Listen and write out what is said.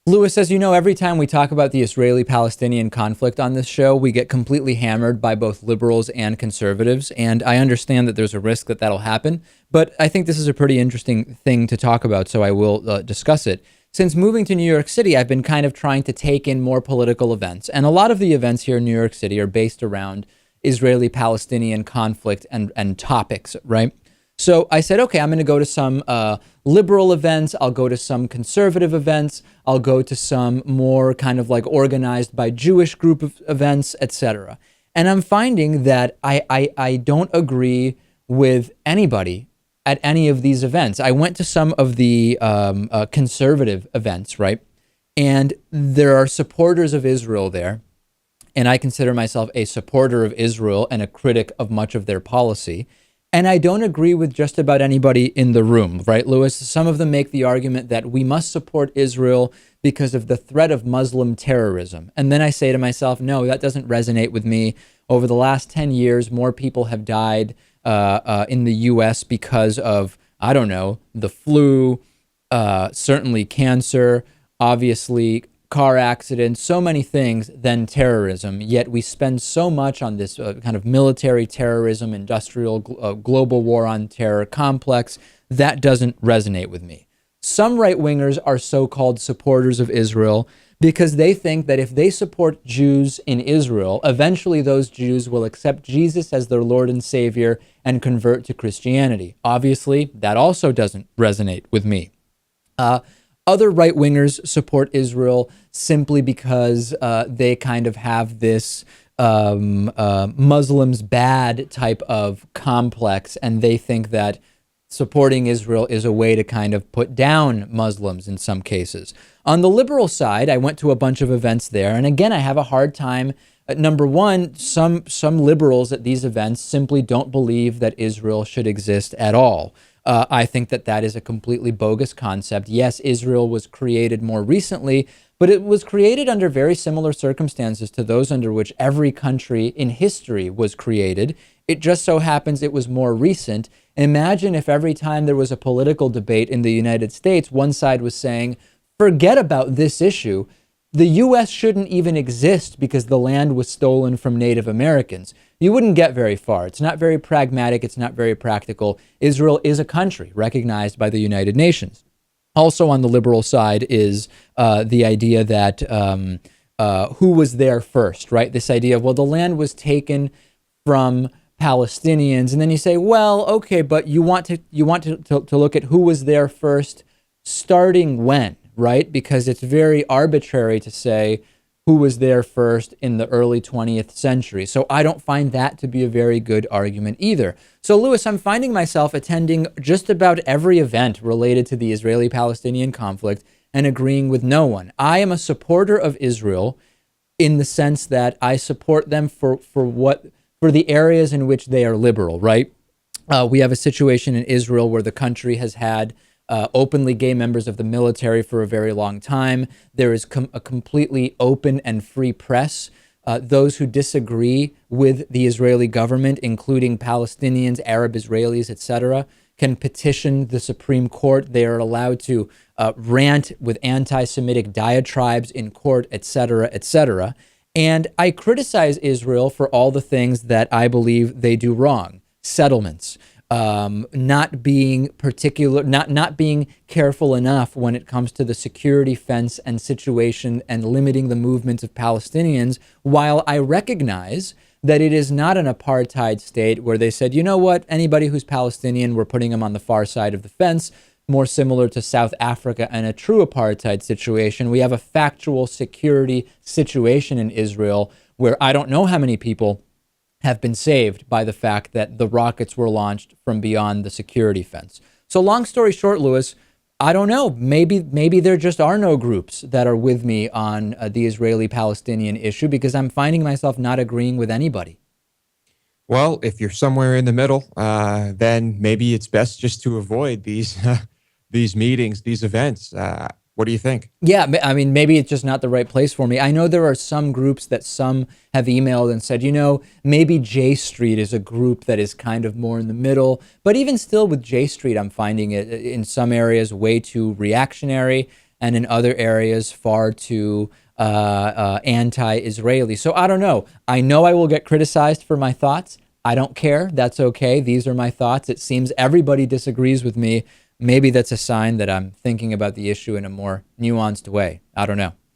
Lewis, as you know, every time we talk about the Israeli-Palestinian conflict on this show, we get completely hammered by both liberals and conservatives. And I understand that there's a risk that that'll happen, but I think this is a pretty interesting thing to talk about, so I will discuss it. Since moving to New York City, I've been kind of trying to take in more political events. And a lot of the events here in New York City are based around Israeli-Palestinian conflict and topics, right? So I said, okay, I'm going to go to some liberal events. I'll go to some conservative events. I'll go to some more kind of like organized by Jewish group of events, etc. And I'm finding that I don't agree with anybody at any of these events. I went to some of the conservative events, right? And there are supporters of Israel there. And I consider myself a supporter of Israel and a critic of much of their policy. And I don't agree with just about anybody in the room, right, Lewis? Some of them make the argument that we must support Israel because of the threat of Muslim terrorism. And then I say to myself, no, that doesn't resonate with me. Over the last 10 years, more people have died in the U.S. because of, I don't know, the flu, certainly cancer, obviously car accidents, so many things than terrorism. Yet we spend so much on this kind of military terrorism, industrial, global war on terror complex. That doesn't resonate with me. Some right-wingers are so-called supporters of Israel because they think that if they support Jews in Israel, eventually those Jews will accept Jesus as their Lord and Savior and convert to Christianity. Obviously, that also doesn't resonate with me. Other right-wingers support Israel simply because they kind of have this Muslims bad type of complex, and they think that supporting Israel is a way to kind of put down Muslims in some cases. On the liberal side, I went to a bunch of events there, and again, I have a hard time. Number one, some liberals at these events simply don't believe that Israel should exist at all. I think that that is a completely bogus concept. Yes, Israel was created more recently, but it was created under very similar circumstances to those under which every country in history was created. It just so happens it was more recent. Imagine if every time there was a political debate in the United States, one side was saying, forget about this issue. The U.S. shouldn't even exist because the land was stolen from Native Americans. You wouldn't get very far. It's not very pragmatic. It's not very practical. Israel is a country recognized by the United Nations. Also on the liberal side is the idea that who was there first, right? This idea of, well, the land was taken from Palestinians. And then you say, well, okay, but you want to look at who was there first, starting when? Right? Because it's very arbitrary to say who was there first in the early 20th century. So I don't find that to be a very good argument either. So Lewis, I'm finding myself attending just about every event related to the Israeli-Palestinian conflict and agreeing with no one. I am a supporter of Israel in the sense that I support them for the areas in which they are liberal, right? We have a situation in Israel where the country has had openly gay members of the military for a very long time. There is a completely open and free press. Those who disagree with the Israeli government, including Palestinians, Arab Israelis, etc., can petition the Supreme Court. They are allowed to rant with anti-Semitic diatribes in court, etc., etc. And I criticize Israel for all the things that I believe they do wrong. Settlements, not being careful enough when it comes to the security fence and situation and limiting the movements of Palestinians, while I recognize that it is not an apartheid state where they said, you know what, anybody who's Palestinian, we're putting them on the far side of the fence, more similar to South Africa and a true apartheid situation. We have a factual security situation in Israel where I don't know how many people have been saved by the fact that the rockets were launched from beyond the security fence. So long story short, Lewis, I don't know. Maybe there just are no groups that are with me on the Israeli-Palestinian issue because I'm finding myself not agreeing with anybody. Well, if you're somewhere in the middle, then maybe it's best just to avoid these these meetings, these events. What do you think? Yeah, I mean, maybe it's just not the right place for me. I know there are some groups that some have emailed and said, you know, maybe J Street is a group that is kind of more in the middle. But even still with J Street, I'm finding it in some areas way too reactionary. and in other areas far too anti-Israeli. So I don't know. I know I will get criticized for my thoughts. I don't care. That's okay. These are my thoughts. It seems everybody disagrees with me. Maybe that's a sign that I'm thinking about the issue in a more nuanced way. I don't know.